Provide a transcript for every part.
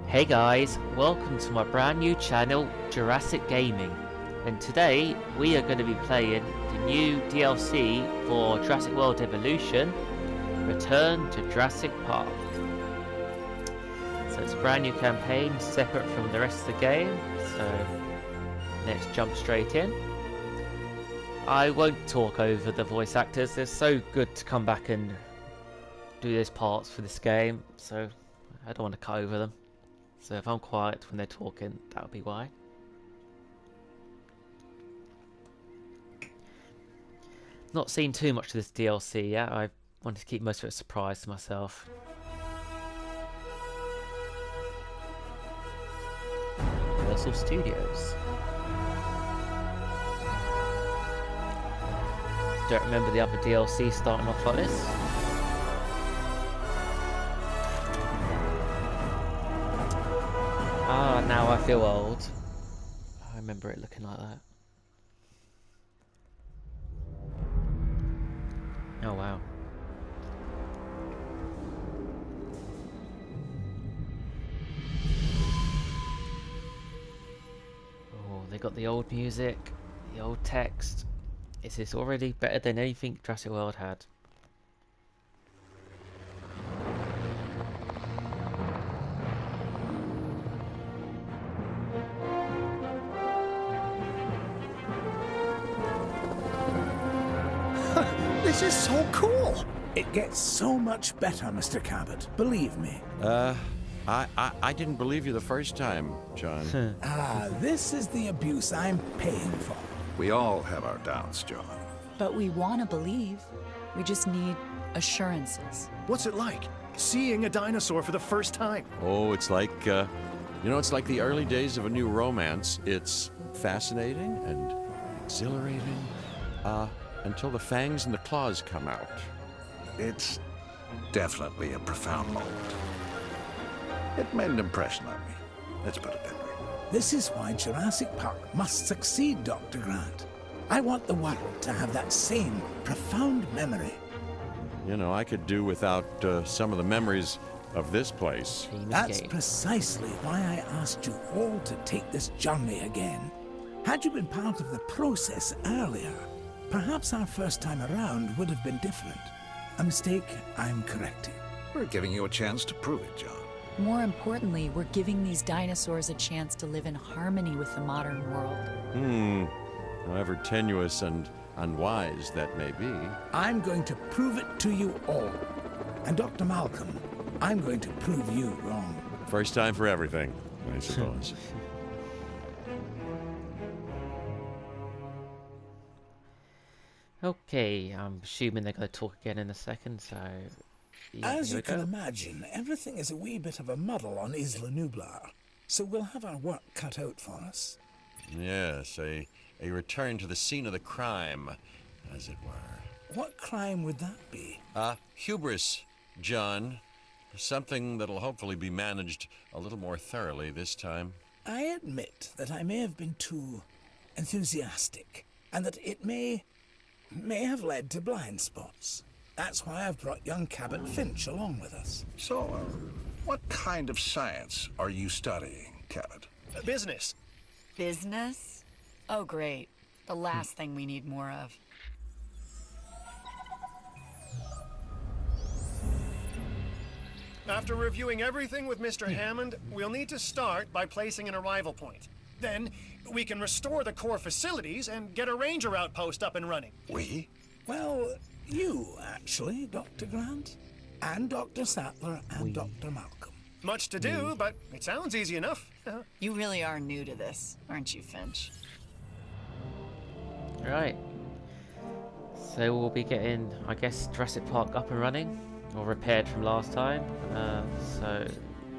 Hey guys, welcome to my brand new channel, Jurassic Gaming, and today we are going to be playing the new DLC for Jurassic World Evolution, Return to Jurassic Park. So it's a brand new campaign, separate from the rest of the game, so let's jump straight in. I won't talk over the voice actors, they're so good to come back and do those parts for this game, so I don't want to cut over them. So if I'm quiet when they're talking, that would be why. Not seen too much of this DLC yet. I wanted to keep most of it a surprise to myself. Universal Studios. Don't remember the other DLC starting off like this. Ah, now I feel old. I remember it looking like that. Oh wow. Oh, they got the old music, the old text. Is this already better than anything Jurassic World had? This is so cool! It gets so much better, Mr. Cabot, believe me. I didn't believe you the first time, John. This is the abuse I'm paying for. We all have our doubts, John. But we want to believe. We just need assurances. What's it like, seeing a dinosaur for the first time? Oh, it's like, it's like the early days of a new romance. It's fascinating and exhilarating, until the fangs and the claws come out. It's definitely a profound moment. It made an impression on me. Let's put it that way. This is why Jurassic Park must succeed, Dr. Grant. I want the world to have that same profound memory. You know, I could do without some of the memories of this place. That's precisely why I asked you all to take this journey again. Had you been part of the process earlier, perhaps our first time around would have been different. A mistake I'm correcting. We're giving you a chance to prove it, John. More importantly, we're giving these dinosaurs a chance to live in harmony with the modern world. However tenuous and unwise that may be. I'm going to prove it to you all. And Dr. Malcolm, I'm going to prove you wrong. First time for everything, I suppose. Okay, I'm assuming they're going to talk again in a second, so... yeah, As here you we can go. imagine, everything is a wee bit of a muddle on Isla Nublar, so we'll have our work cut out for us. Yes, a return to the scene of the crime, as it were. What crime would that be? Hubris, John. Something that'll hopefully be managed a little more thoroughly this time. I admit that I may have been too enthusiastic, and that it may have led to blind spots. That's why I've brought young Cabot Finch along with us. So, what kind of science are you studying, Cabot? Business. Business? Oh, great. The last thing we need more of. After reviewing everything with Mr. Hammond, we'll need to start by placing an arrival point. Then, we can restore the core facilities and get a ranger outpost up and running. We? Well, you, actually, Dr. Grant, and Dr. Sattler, and Dr. Malcolm. Much to do, but it sounds easy enough. You really are new to this, aren't you, Finch? Right. So we'll be getting, I guess, Jurassic Park up and running, or repaired from last time. So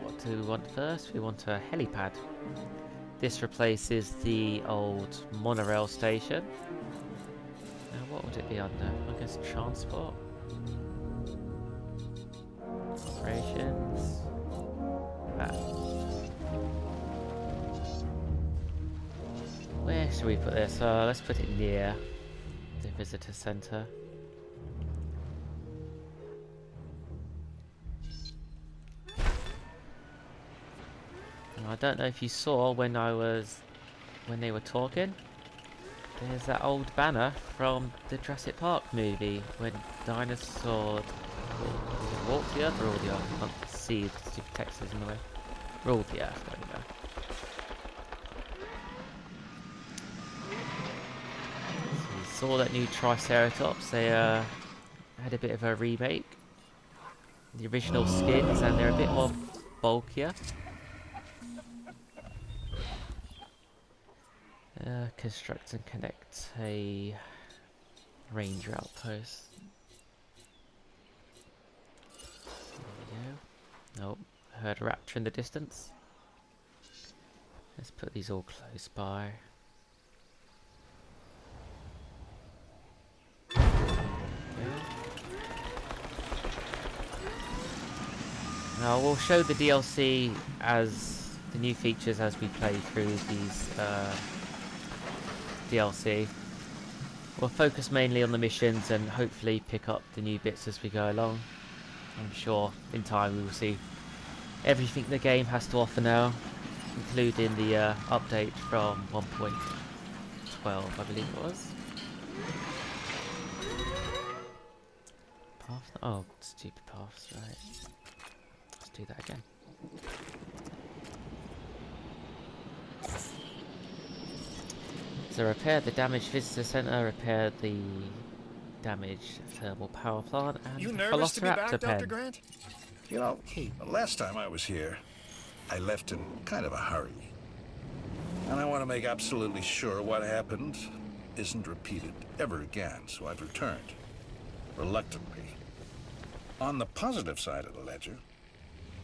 what do we want first? We want a helipad. This replaces the old monorail station. Now what would it be under? I guess transport. Operations. Where should we put this? Let's put it near the visitor center. I don't know if you saw when they were talking. There's that old banner from the Jurassic Park movie when dinosaurs walked the earth or all the earth. I can't see the stupid text is in the way. Ruled the earth, there we go. So you saw that new Triceratops. They had a bit of a remake. The original skins, and they're a bit more bulkier. Construct and connect a ranger outpost. There we go. Oh, heard a raptor in the distance. Let's put these all close by. Now we'll show the DLC as the new features as we play through these DLC. We'll focus mainly on the missions and hopefully pick up the new bits as we go along. I'm sure in time we will see everything the game has to offer now, including the update from 1.12, I believe it was. Path? Oh, stupid paths, right. Let's do that again. So repair the damaged visitor center, repair the damaged thermal power plant, and You nervous to be back, Velociraptor Dr. pen. Grant? You know, last time I was here, I left in kind of a hurry. And I want to make absolutely sure what happened isn't repeated ever again, so I've returned. Reluctantly. On the positive side of the ledger,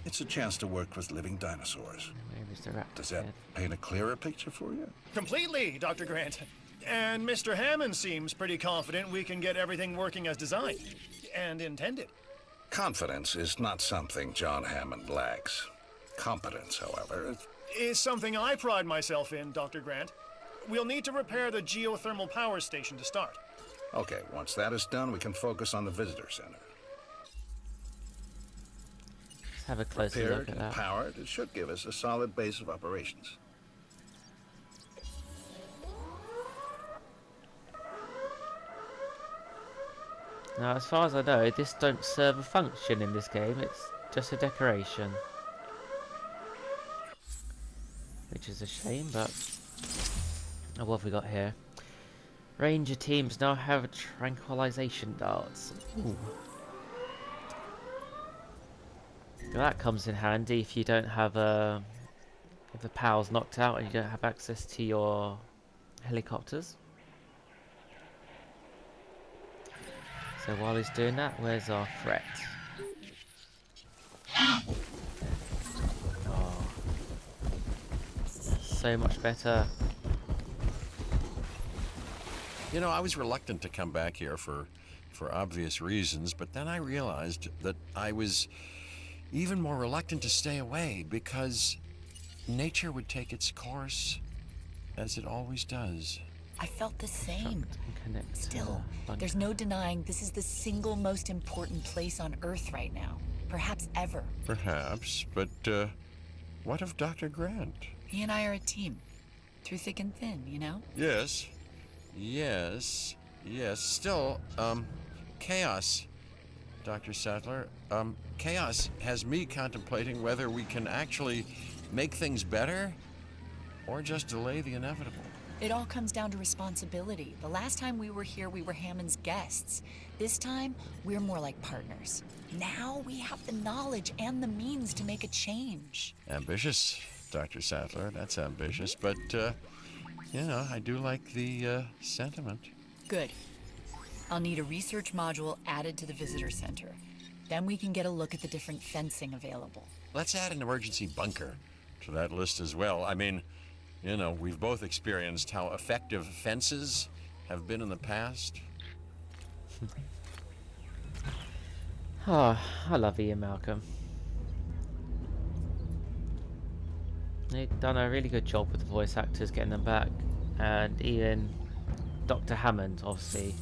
it's a chance to work with living dinosaurs. Where is the raptor Does that head? paint a clearer picture for you? Completely, Dr. Grant. And Mr. Hammond seems pretty confident we can get everything working as designed and intended. Confidence is not something John Hammond lacks. Competence, however, Is something I pride myself in, Dr. Grant. We'll need to repair the geothermal power station to start. okay, once that is done, we can focus on the visitor center. Let's have a closer Repaired look at and that. powered, it should give us a solid base of operations. Now, as far as I know, this don't serve a function in this game. It's just a decoration, which is a shame. But oh, what have we got here? Ranger teams now have tranquilization darts. Ooh. Well, that comes in handy if you don't have if the power's knocked out and you don't have access to your helicopters. So while he's doing that, where's our threat? Oh, so much better. You know, I was reluctant to come back here for obvious reasons, but then I realized that I was even more reluctant to stay away because nature would take its course as it always does. I felt the same. Connect, Still, bunker. there's no denying this is the single most important place on Earth right now. Perhaps ever. Perhaps, but what of Dr. Grant? He and I are a team. Through thick and thin, you know? Yes. Still, chaos, Dr. Sattler. Chaos has me contemplating whether we can actually make things better or just delay the inevitable. It all comes down to responsibility. The last time we were here, we were Hammond's guests. This time, we're more like partners. Now we have the knowledge and the means to make a change. Ambitious, Dr. Sattler. That's ambitious, but, you know, I do like the sentiment. Good. I'll need a research module added to the visitor center. Then we can get a look at the different fencing available. Let's add an emergency bunker to that list as well. I mean, you know, we've both experienced how effective fences have been in the past. Oh, I love Ian Malcolm. They've done a really good job with the voice actors, getting them back. And Ian, Dr. Hammond, obviously.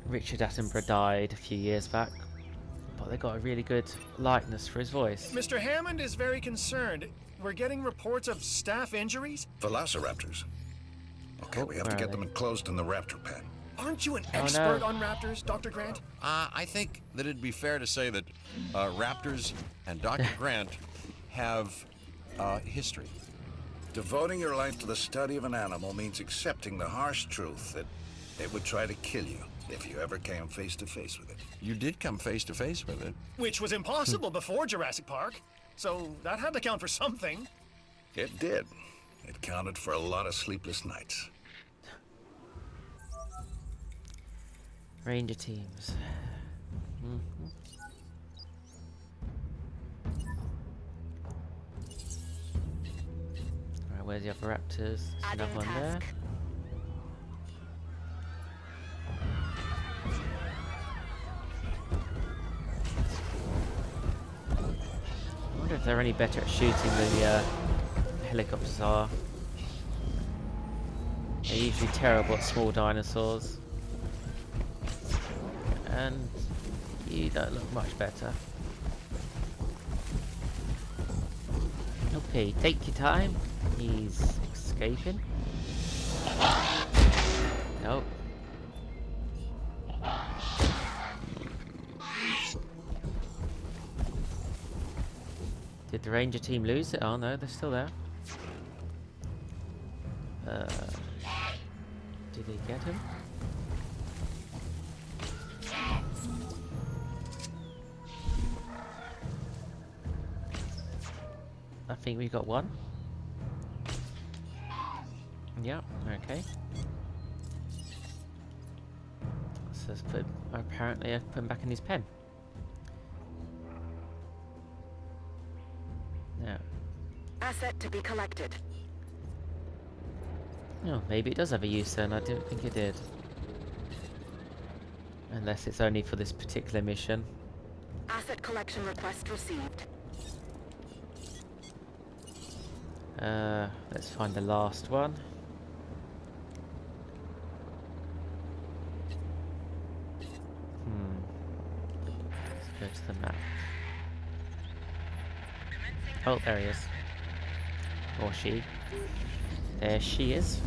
Richard Attenborough died a few years back, but they got a really good likeness for his voice. Mr. Hammond is very concerned. We're getting reports of staff injuries. Velociraptors. Okay, Oh, we have to where are get they? them enclosed in the raptor pen. Aren't you an Oh, no. expert on raptors, Dr. Grant? I think that it'd be fair to say that raptors and Dr. Grant have history. Devoting your life to the study of an animal means accepting the harsh truth that it would try to kill you if you ever came face to face with it. You did come face to face with it. Which was impossible before Jurassic Park. So that had to count for something. It did. It counted for a lot of sleepless nights. Ranger teams. Alright, where's the other raptors? There's another one there. I wonder if they're any better at shooting than the helicopters are. They're usually terrible at small dinosaurs. And you don't look much better. Okay, take your time. He's escaping. Nope. Did the ranger team lose it? Oh no, they're still there. Did they get him? I think we got one. Yeah, okay. So let's put, apparently I put him back in his pen. Now, Asset to be collected. oh, maybe it does have a use then. I didn't think it did. Unless it's only for this particular mission. Asset collection request received. Let's find the last one. Let's go to the map. Oh, there he is. Or she. There she is.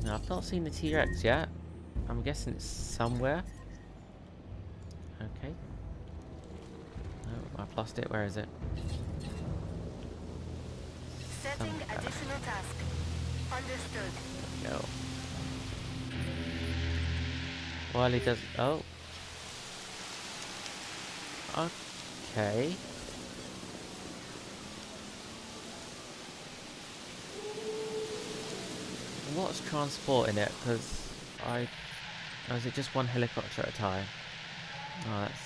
No, I've not seen the T-Rex yet. I'm guessing it's somewhere. Okay. Oh, I've lost it. Where is it? Setting additional task. Understood. Go. While he does. Oh. Okay. What's transporting it? Because I. Or is it just one helicopter at a time? Oh, that's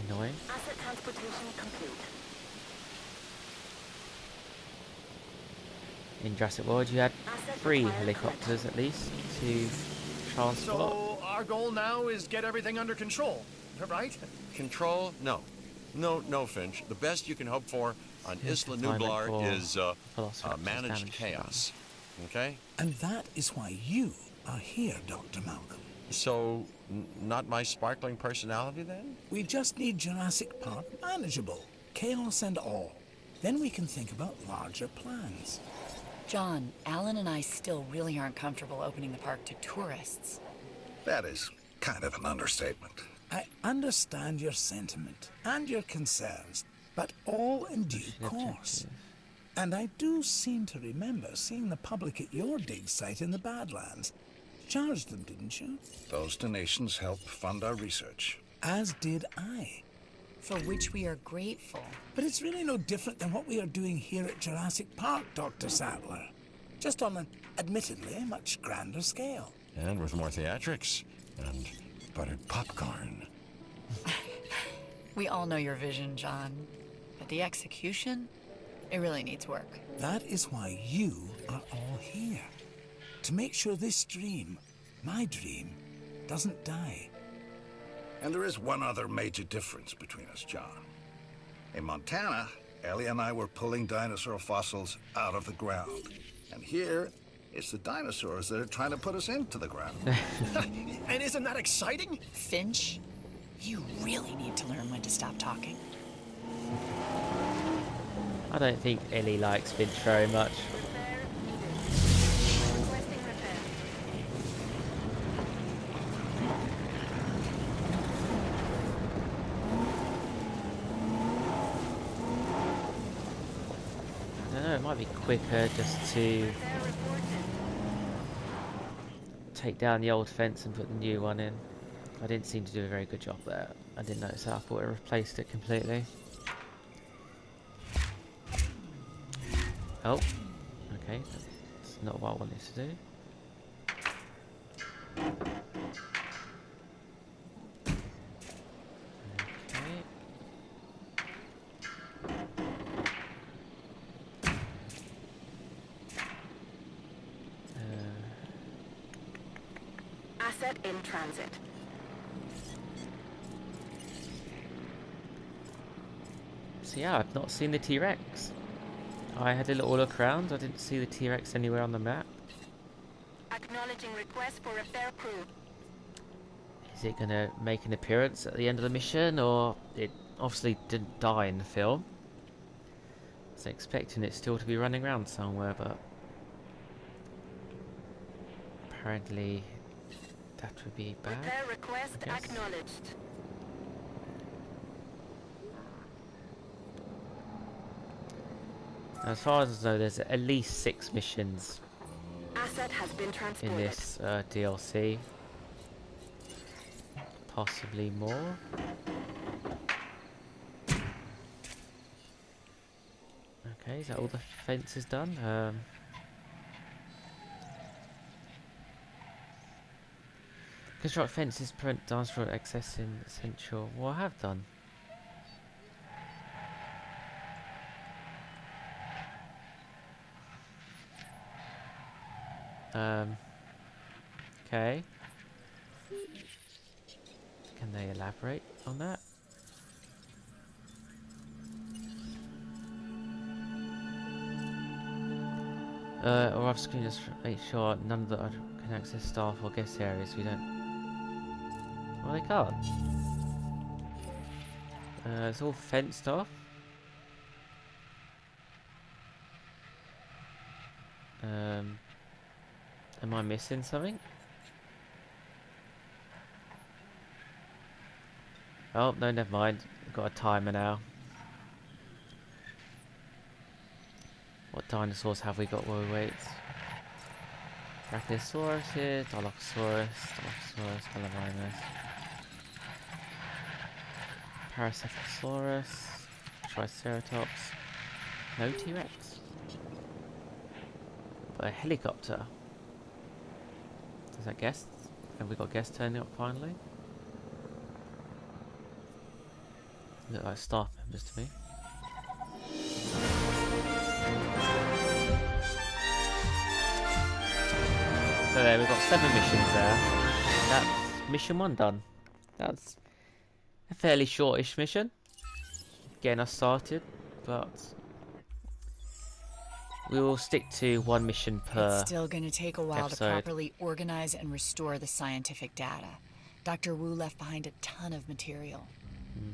annoying. Asset transportation complete. In Jurassic World, you had Asset 3 required helicopters at least to transport. So our goal now is get everything under control, right? Control? No. No, Finch. The best you can hope for on Isla confinement Nublar for is velociraptors managed damage. chaos. Okay? And that is why you are here, Dr. Malcolm. So, not my sparkling personality then? We just need Jurassic Park manageable, chaos and all. Then we can think about larger plans. John, Alan and I still really aren't comfortable opening the park to tourists. That is kind of an understatement. I understand your sentiment and your concerns, but all in due course. And I do seem to remember seeing the public at your dig site in the Badlands. Charged them, didn't you? Those donations help fund our research. As did I. For which we are grateful. But it's really no different than what we are doing here at Jurassic Park, Dr. Sattler. Just on an admittedly much grander scale. And with more theatrics. And buttered popcorn. We all know your vision, John. But the execution, it really needs work. That is why you are all here. To make sure this dream, my dream, doesn't die. And there is one other major difference between us, John. In Montana, Ellie and I were pulling dinosaur fossils out of the ground. And here, It's the dinosaurs that are trying to put us into the ground. And isn't that exciting? Finch, you really need to learn when to stop talking. I don't think Ellie likes Finch very much. Repair needed. Requesting repair. I don't know, it might be quicker just to Repair reported. take down the old fence and put the new one in. I didn't seem to do a very good job there. I didn't notice that. I thought it replaced it completely. Oh, okay, that's not what I wanted to do. Okay. Asset in transit. So yeah, I've not seen the T-Rex. I had a little look around. I didn't see the T-Rex anywhere on the map. Acknowledging request for repair crew. Is it going to make an appearance at the end of the mission, or it obviously didn't die in the film? I was expecting it still to be running around somewhere, but apparently that would be bad. Repair request I guess. acknowledged. As far as I know, there's at least 6 missions Asset has been in transported. this DLC. Possibly more. Okay, is that all the fences done? Construct fences, prevent dinosaur accessing essential. Well, I have done. Okay. Can they elaborate on that? Or off screen, just make sure none of the can access staff or guest areas. We don't. Well, they can't. It's all fenced off. Am I missing something? Oh, no, never mind. I've got a timer now. What dinosaurs have we got while we wait? Brachiosaurus here, Dilophosaurus, Gallimimus, Paracephalosaurus, Triceratops. No T-Rex. But a helicopter. Is that guests? Have we got guests turning up finally? Look like staff members to me. So there, we've got 7 missions there. That's mission 1 done. That's a fairly shortish mission. Getting us started, but we will stick to 1 mission per. It's still going to take a while episode. to properly organize and restore the scientific data. Dr. Wu left behind a ton of material.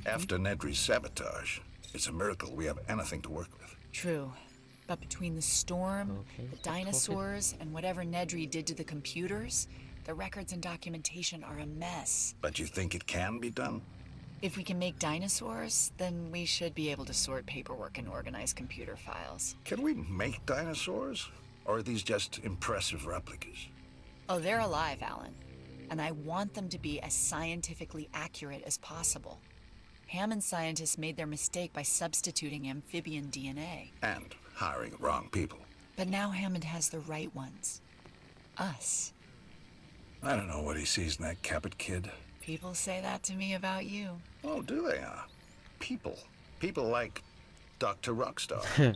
After Nedry's sabotage, it's a miracle we have anything to work with. True. But between the storm, Okay, the stop talking. dinosaurs, and whatever Nedry did to the computers, the records and documentation are a mess. But you think it can be done? If we can make dinosaurs, then we should be able to sort paperwork and organize computer files. Can we make dinosaurs? Or are these just impressive replicas? Oh, they're alive, Alan. And I want them to be as scientifically accurate as possible. Hammond scientists made their mistake by substituting amphibian DNA. And hiring the wrong people. But now Hammond has the right ones. Us. I don't know what he sees in that Cabot kid. People say that to me about you. Oh, do they? People. People like Dr. Rockstar.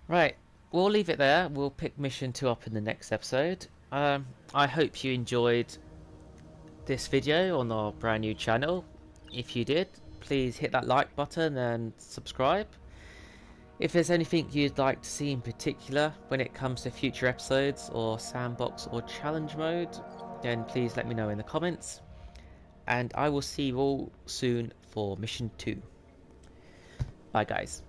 Right, we'll leave it there. We'll pick mission 2 up in the next episode. I hope you enjoyed this video on our brand new channel. If you did, please hit that like button and subscribe. If there's anything you'd like to see in particular when it comes to future episodes or sandbox or challenge mode, then please let me know in the comments. And I will see you all soon for mission 2. Bye guys.